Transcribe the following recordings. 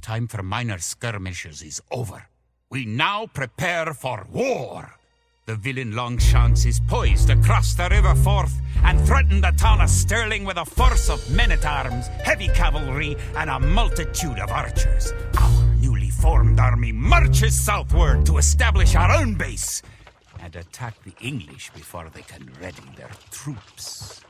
time for minor skirmishes is over. We now prepare for war. The villain Longshanks is poised across the River Forth and threaten the town of Stirling with a force of men-at-arms, heavy cavalry, and a multitude of archers. Our newly formed army marches southward to establish our own base and attack the English before they can ready their troops.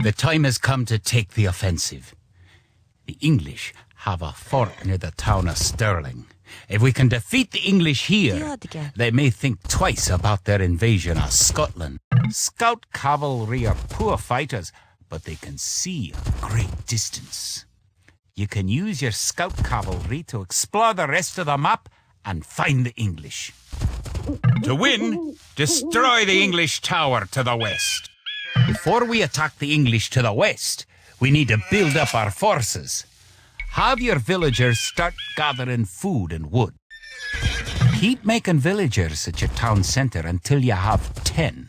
The time has come to take the offensive. The English have a fort near the town of Stirling. If we can defeat the English here, they may think twice about their invasion of Scotland. Scout cavalry are poor fighters, but they can see a great distance. You can use your scout cavalry to explore the rest of the map and find the English. To win, destroy the English tower to the west. Before we attack the English to the west, we need to build up our forces. Have your villagers start gathering food and wood. Keep making villagers at your town centre until you have 10.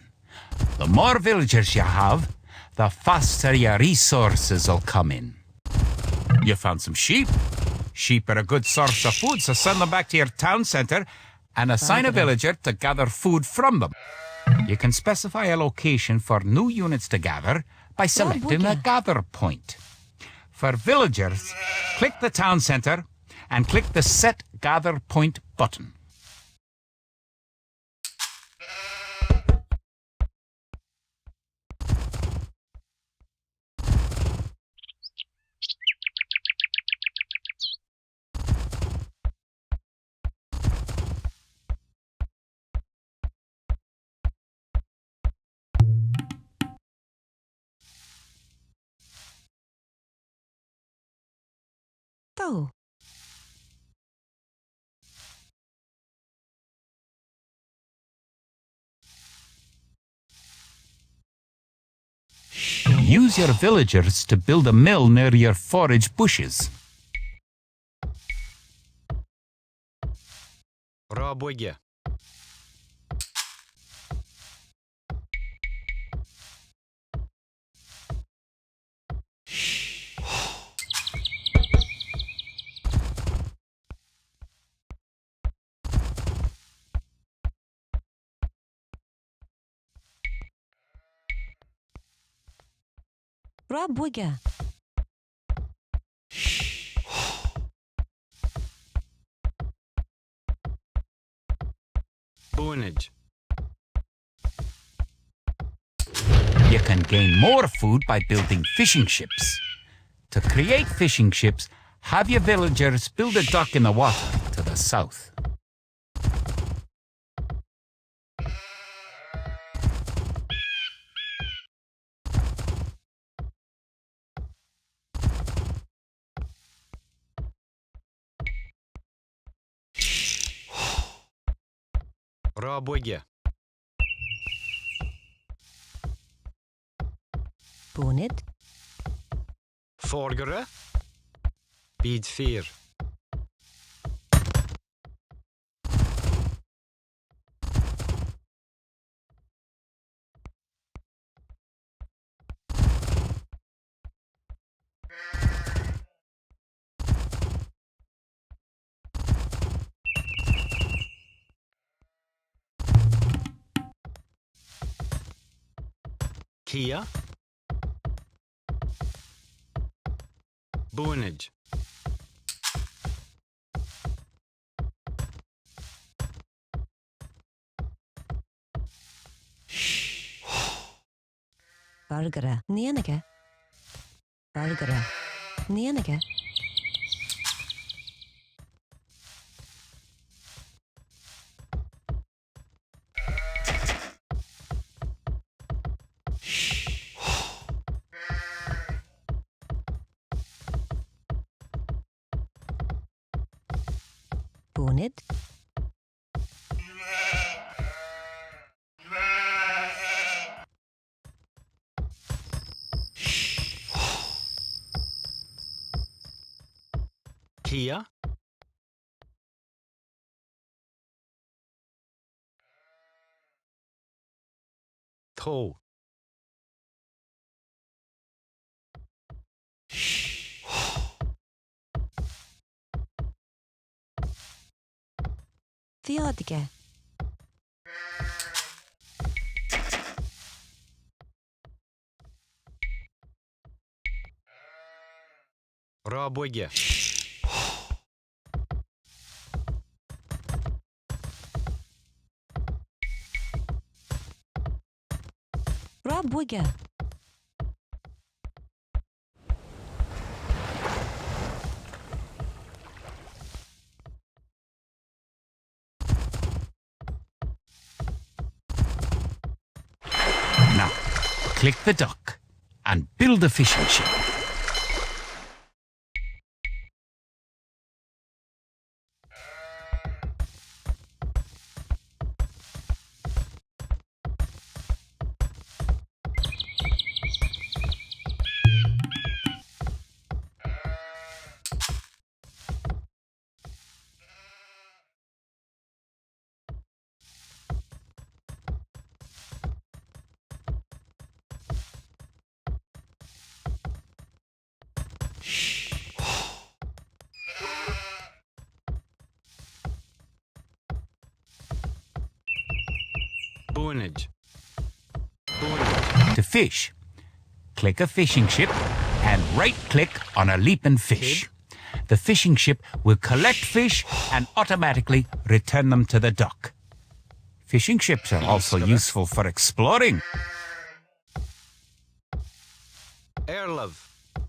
The more villagers you have, the faster your resources will come in. You found some sheep? Sheep are a good source of food, so send them back to your town centre and assign a villager to gather food from them. You can specify a location for new units to gather by selecting a gather point. For villagers, click the town centre and click the Set Gather Point button. Oh. Use your villagers to build a mill near your forage bushes. Работе. Работе. Bonage. You can gain more food by building fishing ships. To create fishing ships, have your villagers build a dock in the water to the south. Работе. Bonnet. Forgere. Bid 4. Kia. Bonage. Burgere. Nenige. Burgere. Nenige. Bonnet. Kia. Tå. Fiadige. Rabåge. Rabwigga. Now, click the dock and build a fishing ship. Bunage. Bunage. To fish, click a fishing ship and right-click on a leaping fish. The fishing ship will collect fish and automatically return them to the dock. Fishing ships are also useful for exploring. Erlov.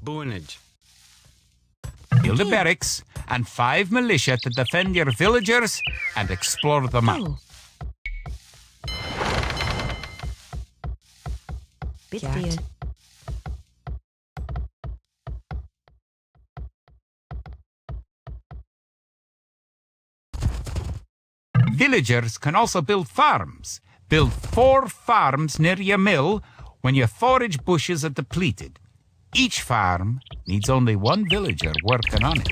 Bunage. Build a barracks and 5 militia to defend your villagers and explore the map. Oh. Bitfield. Villagers can also build farms. Build 4 farms near your mill when your forage bushes are depleted. Each farm needs only 1 villager working on it.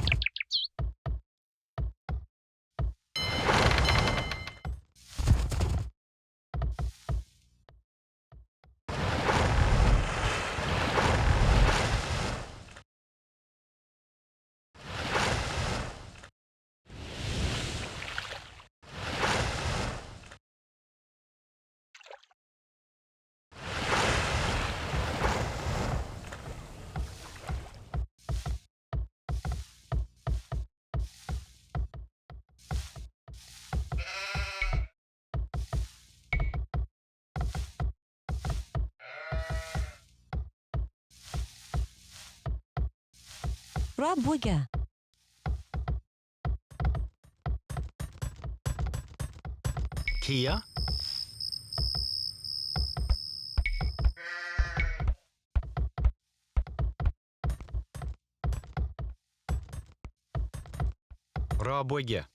Rabwigga. Kia. Rabåge.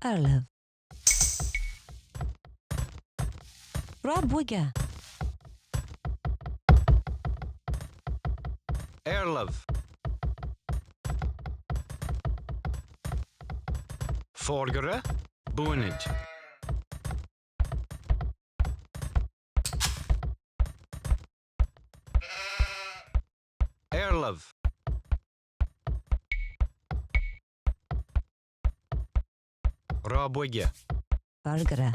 Erlov. Rabwigga. Erlov. Forgere. Bunage. Erlov. Rabåge. Bargara.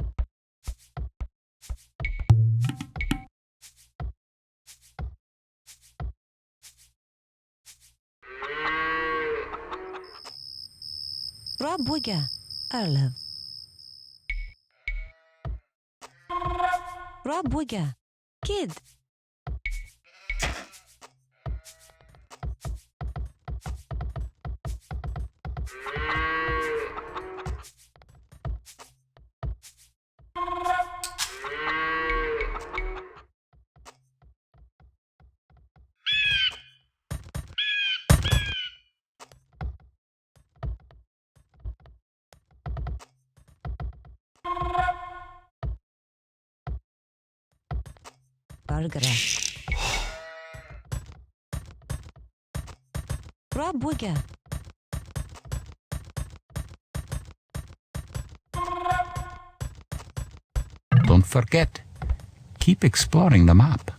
Rabwigga. Erlov. Rabwigga. Kid. Bargara. Rabuga. Don't forget, keep exploring the map.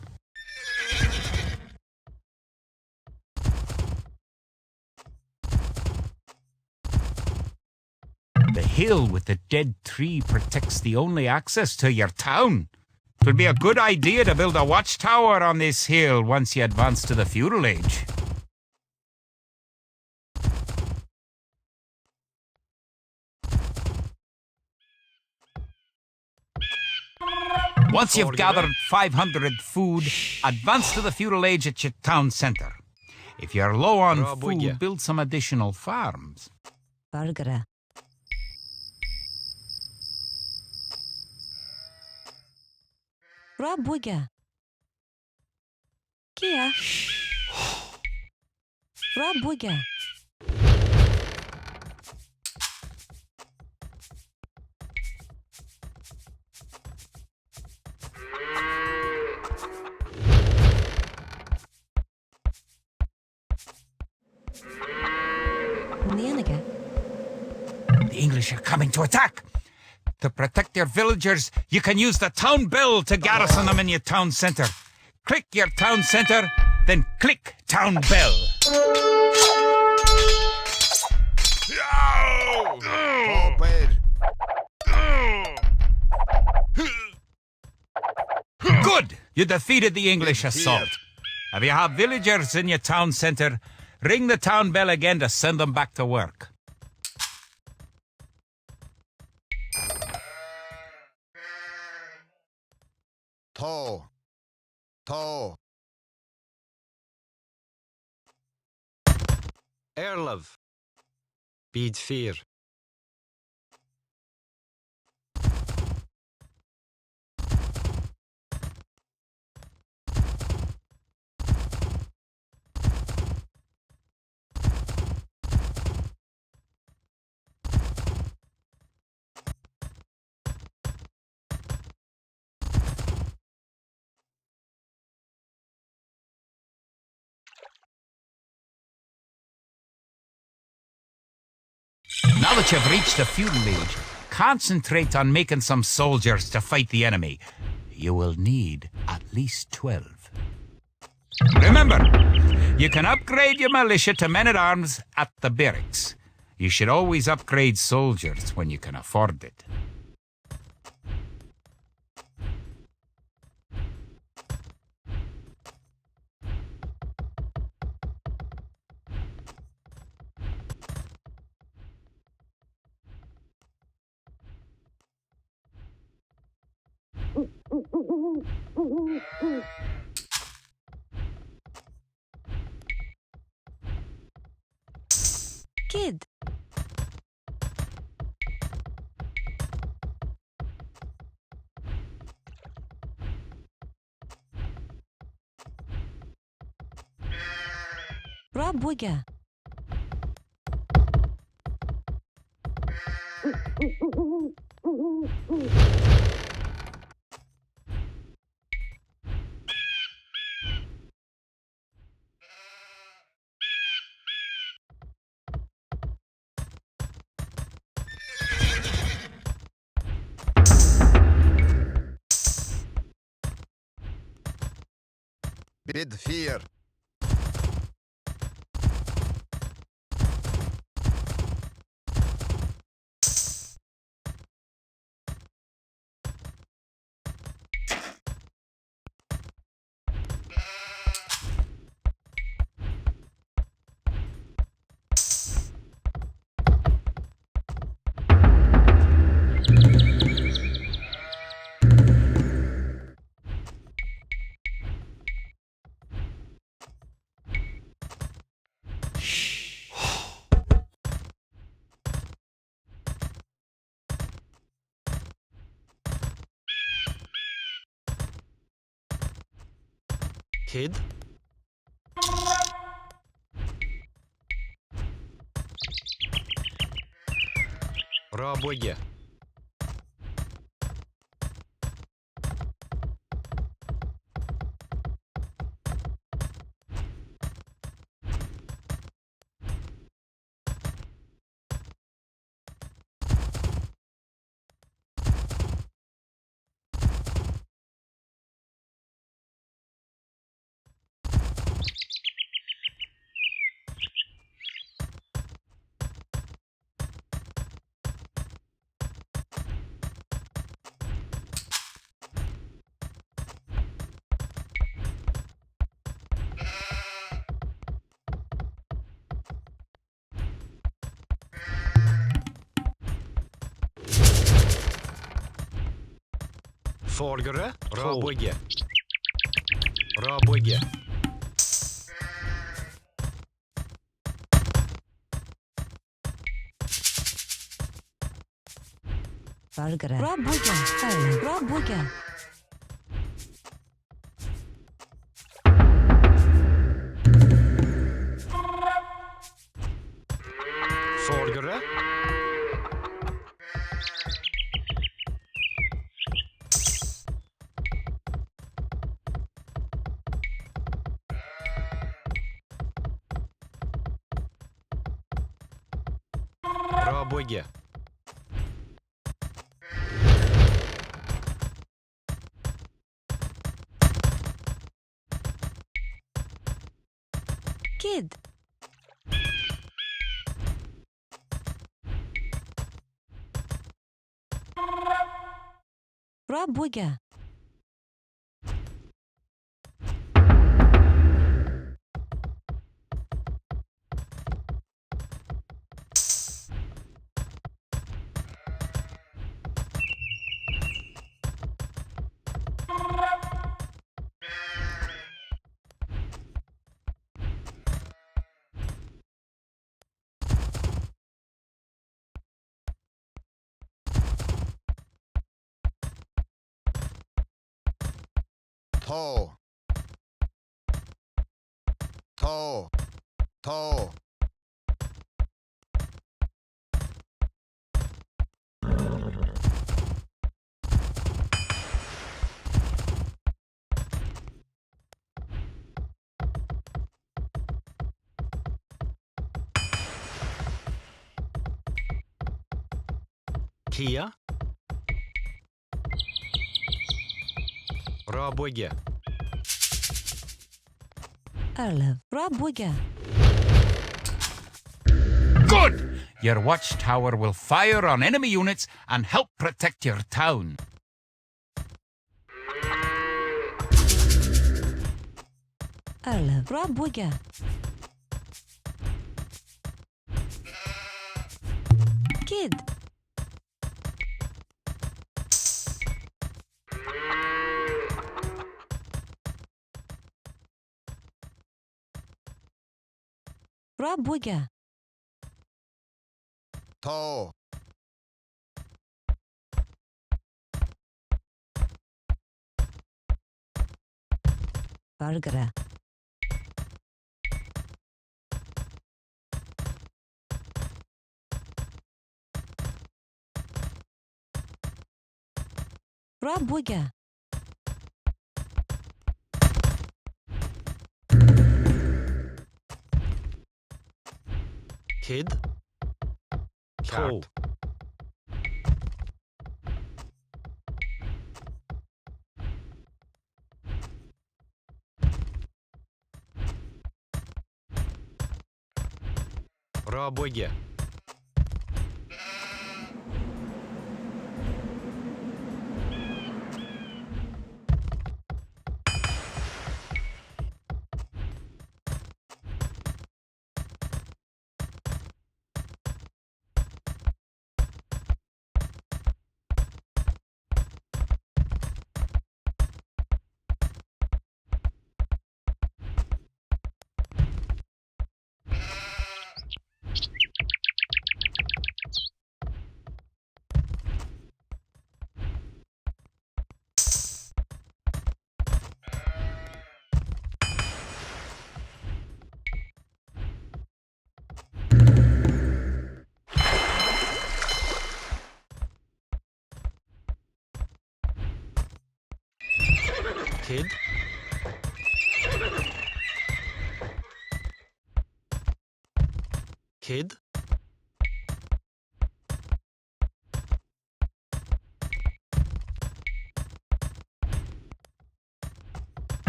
The hill with the dead tree protects the only access to your town. It would be a good idea to build a watchtower on this hill once you advance to the feudal age. Once you've gathered 500 food, advance to the feudal age at your town centre. If you're low on food, build some additional farms. Bargara. Rabuga. Kia. Rabuga. The English are coming to attack. To protect your villagers, you can use the town bell to garrison them in your town centre. Click your town centre, then click town bell. Good! You defeated the English assault. If you have villagers in your town centre, ring the town bell again to send them back to work. Erlov. Bid fear. Now that you've reached the feudal age, concentrate on making some soldiers to fight the enemy. You will need at least 12. Remember, you can upgrade your militia to men-at-arms at the barracks. You should always upgrade soldiers when you can afford it. Kid. Rabuga. Bid fear. Kid. Rabåge. Folgere. Rabåge. Rabåge. Vargre. Rabåge. Stirling. Rabåge. Folgere. Rabåge. Kid. Rabåge. Tå. Tå. Tå. Kia. Rabåge. Erlev. Rabåge. Good! Your watchtower will fire on enemy units and help protect your town. Erlev. Rabåge. Kid. Rabåge. Tå. Vargre. Rabåge. Kid. Tå. Rabåge. Kid. Kid.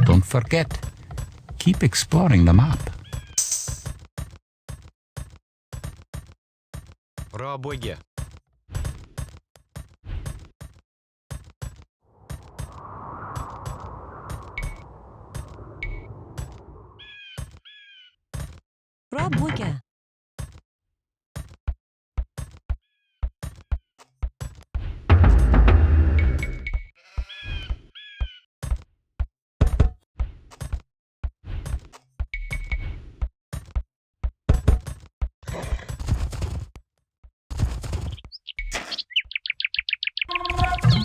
Don't forget, keep exploring the map. Рабоге. Рабуга.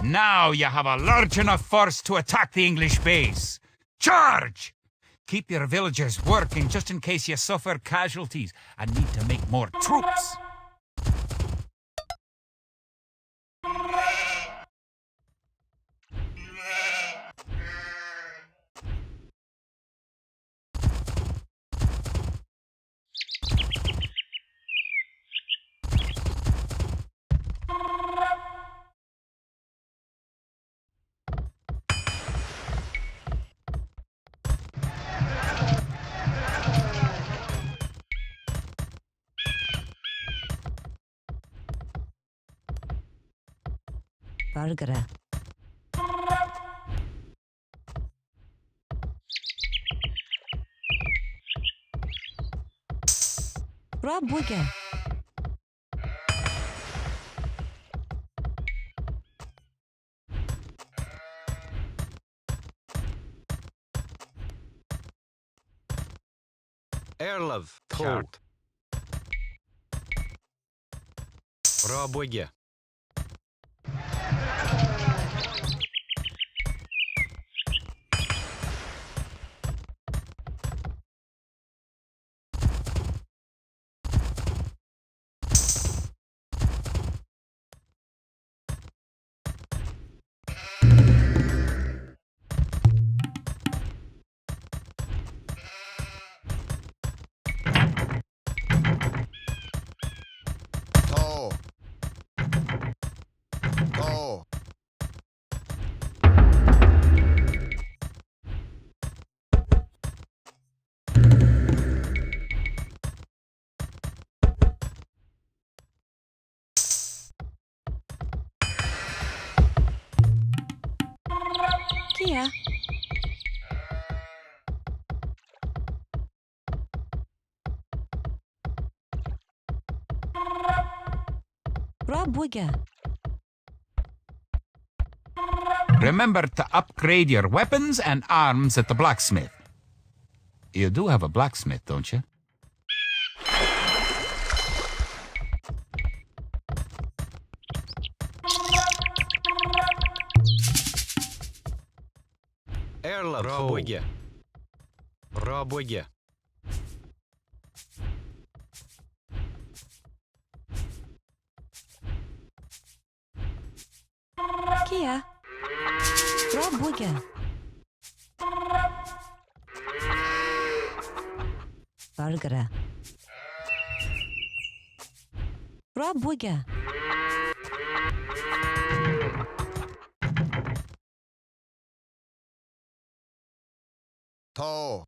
Now you have a large enough force to attack the English base. Charge! Keep your villagers working just in case you suffer casualties and need to make more troops. Bargara. Рабуга. Erlov. Cold. Рабоге. To. To. Kia. Рабуга. Remember to upgrade your weapons and arms at the blacksmith. You do have a blacksmith, don't you? Erlov. Рабоге. Рабоге. Kia. Рабуга. Bargara. Рабуга. To.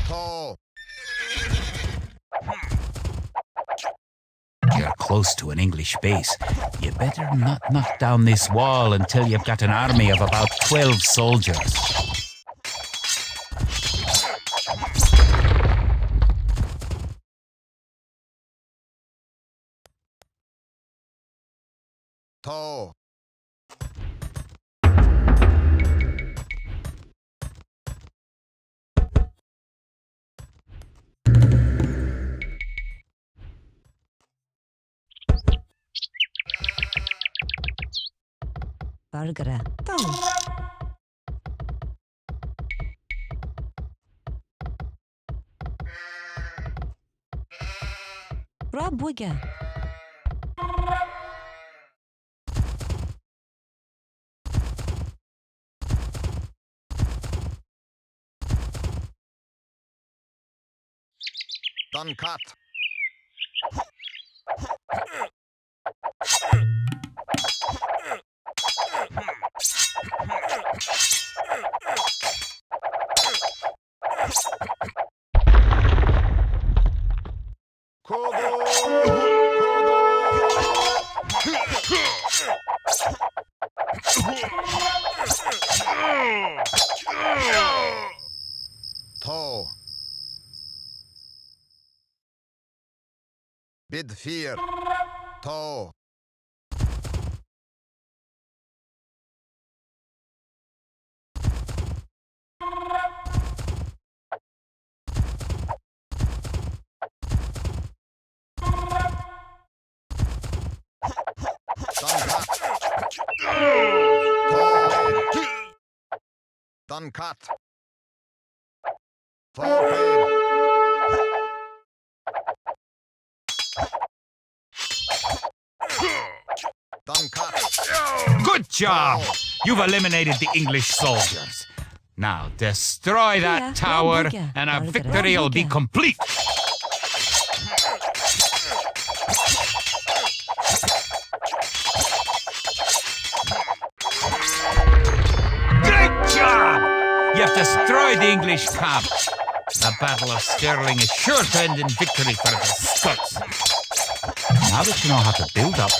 To. You're close to an English base. You better not knock down this wall until you've got an army of about 12 soldiers. To. Bargara. Tong. Rabwiga. Done cut. Toe. Bid fear. Toe. Done cut. Toe. Done cut. Good job! You've eliminated the English soldiers. Now destroy that tower and our victory will be complete. Great job! You've destroyed the English camp. The Battle of Stirling is sure to end in victory for the Scots. Now that you know how to build up,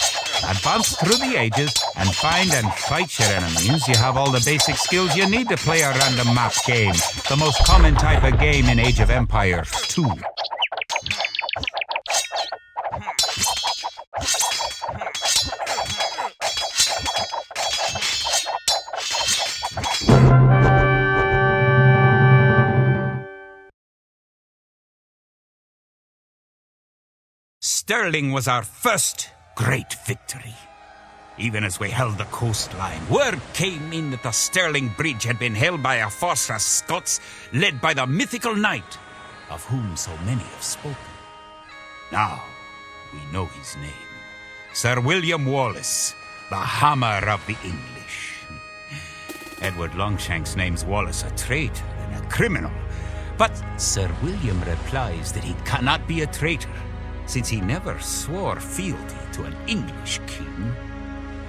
advance through the ages, and find and fight your enemies, you have all the basic skills you need to play a random map game, the most common type of game in Age of Empires 2. Stirling was our first great victory. Even as we held the coastline, word came in that the Stirling Bridge had been held by a force of Scots led by the mythical knight, of whom so many have spoken. Now we know his name, Sir William Wallace, the Hammer of the English. Edward Longshanks names Wallace a traitor and a criminal, but Sir William replies that he cannot be a traitor, since he never swore fealty to an English king.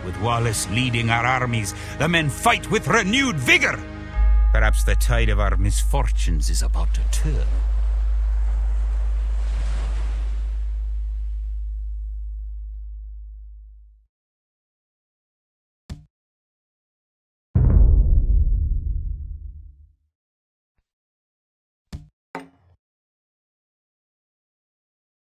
With Wallace leading our armies, the men fight with renewed vigor. Perhaps the tide of our misfortunes is about to turn.